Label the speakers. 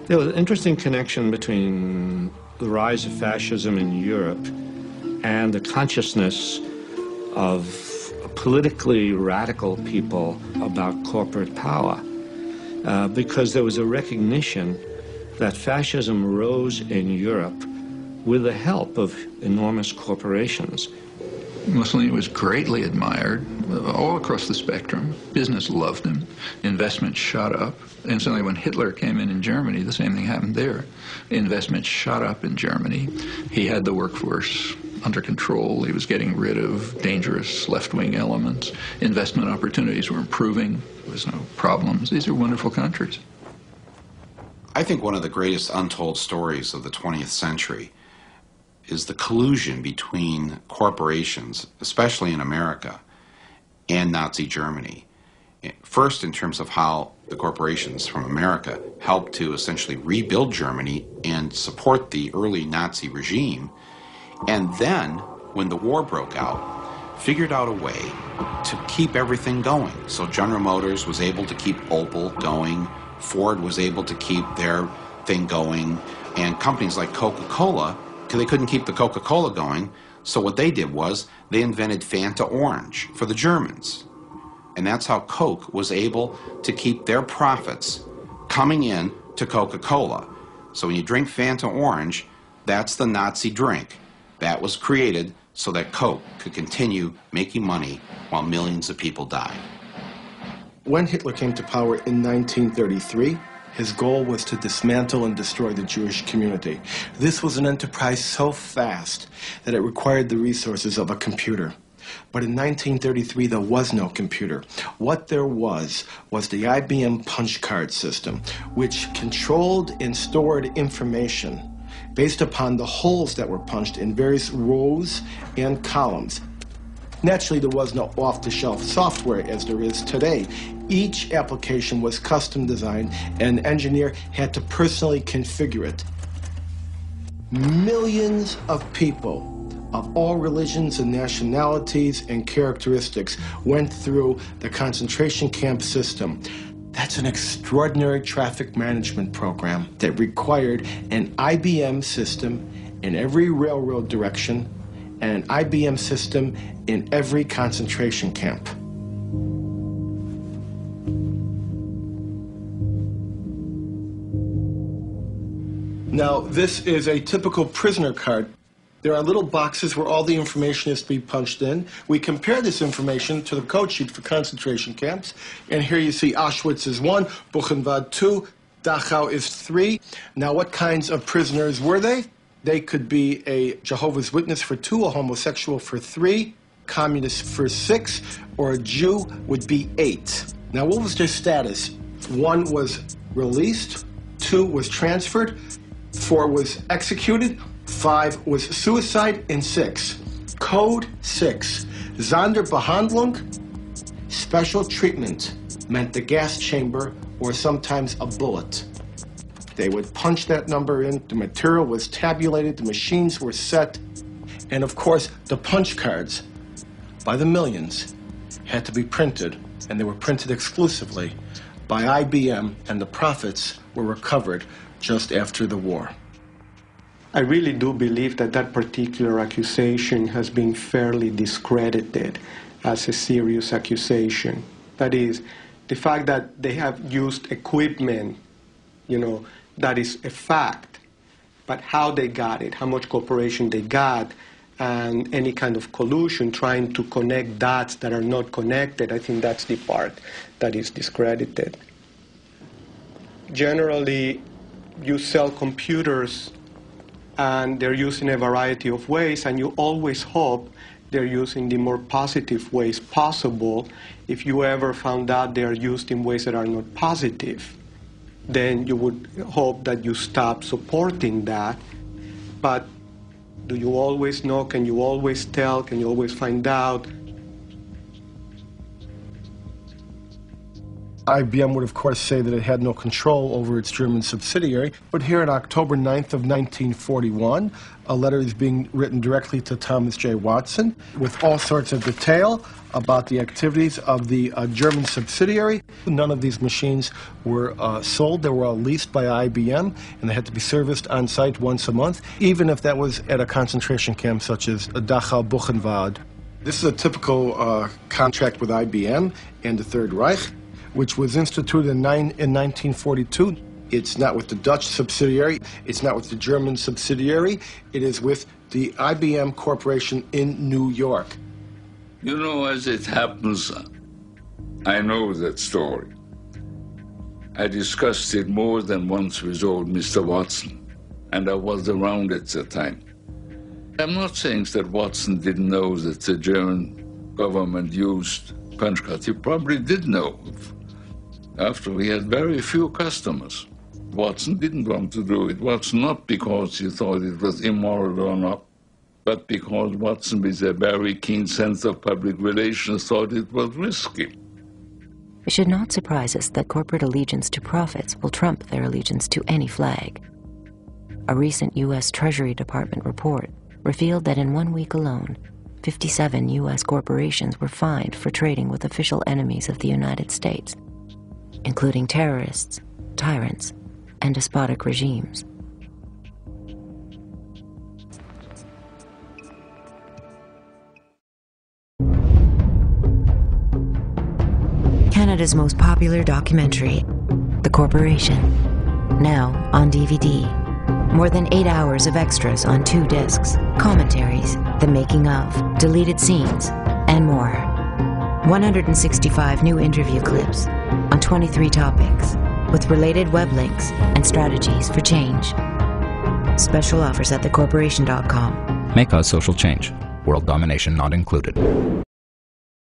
Speaker 1: There was an interesting connection between the rise of fascism in Europe and the consciousness of politically radical people about corporate power, because there was a recognition that fascism rose in Europe with the help of enormous corporations.
Speaker 2: Mussolini was greatly admired all across the spectrum. Business loved him. Investment shot up. And suddenly when Hitler came in Germany, the same thing happened there. Investment shot up in Germany. He had the workforce under control. He was getting rid of dangerous left-wing elements. Investment opportunities were improving. There was no problems. These are wonderful countries.
Speaker 3: I think one of the greatest untold stories of the 20th century is the collusion between corporations, especially in America, and Nazi Germany. First, in terms of how the corporations from America helped to essentially rebuild Germany and support the early Nazi regime, and then, when the war broke out, figured out a way to keep everything going. So General Motors was able to keep Opel going, Ford was able to keep their thing going, and companies like Coca-Cola, because they couldn't keep the Coca-Cola going, so what they did was they invented Fanta Orange for the Germans. And that's how Coke was able to keep their profits coming in to Coca-Cola. So when you drink Fanta Orange, that's the Nazi drink. That was created so that Coke could continue making money while millions of people died.
Speaker 4: When Hitler came to power in 1933, his goal was to dismantle and destroy the Jewish community. This was an enterprise so fast that it required the resources of a computer. But in 1933, there was no computer. What there was the IBM punch card system, which controlled and stored information based upon the holes that were punched in various rows and columns. Naturally, there was no off-the-shelf software as there is today. Each application was custom designed, and an engineer had to personally configure it. Millions of people of all religions and nationalities and characteristics went through the concentration camp system. That's an extraordinary traffic management program that required an IBM system in every railroad direction and an IBM system in every concentration camp. Now, this is a typical prisoner card. There are little boxes where all the information is to be punched in. We compare this information to the code sheet for concentration camps. And here you see Auschwitz is 1, Buchenwald 2, Dachau is 3. Now, what kinds of prisoners were they? They could be a Jehovah's Witness for 2, a homosexual for 3, communist for 6, or a Jew would be 8. Now, what was their status? 1 was released, 2 was transferred, 4 was executed, 5 was suicide, and 6. Code 6. Sonderbehandlung, special treatment, meant the gas chamber or sometimes a bullet. They would punch that number in, the material was tabulated, the machines were set, and of course the punch cards, by the millions, had to be printed, and they were printed exclusively by IBM, and the profits were recovered just after the war.
Speaker 5: I really do believe that that particular accusation has been fairly discredited as a serious accusation. That is, the fact that they have used equipment, that is a fact. But how they got it, how much cooperation they got, and any kind of collusion trying to connect dots that are not connected, I think that's the part that is discredited. Generally, you sell computers and they're used in a variety of ways, and you always hope they're used in the more positive ways possible. If you ever found out they are used in ways that are not positive, then you would hope that you stop supporting that. But do you always know? Can you always tell? Can you always find out?
Speaker 4: IBM would, of course, say that it had no control over its German subsidiary. But here on October 9th of 1941, a letter is being written directly to Thomas J. Watson with all sorts of detail about the activities of the German subsidiary. None of these machines were sold. They were all leased by IBM, and they had to be serviced on site once a month, even if that was at a concentration camp such as Dachau Buchenwald. This is a typical contract with IBM and the Third Reich, which was instituted in 1942. It's not with the Dutch subsidiary, it's not with the German subsidiary, it is with the IBM Corporation in New York.
Speaker 6: You know, as it happens, I know that story. I discussed it more than once with old Mr. Watson, and I was around at the time. I'm not saying that Watson didn't know that the German government used punch cards. He probably did know. After he had very few customers. Watson didn't want to do it. Was not because he thought it was immoral or not, but because Watson, with a very keen sense of public relations, thought it was risky.
Speaker 7: It should not surprise us that corporate allegiance to profits will trump their allegiance to any flag. A recent U.S. Treasury Department report revealed that in 1 week alone, 57 U.S. corporations were fined for trading with official enemies of the United States, including terrorists, tyrants, and despotic regimes. Canada's most popular documentary, The Corporation, now on DVD. More than 8 hours of extras on 2 discs, commentaries, the making of, deleted scenes, and more. 165 new interview clips on 23 topics, with related web links and strategies for change. Special offers at thecorporation.com.
Speaker 8: May cause social change. World domination not included.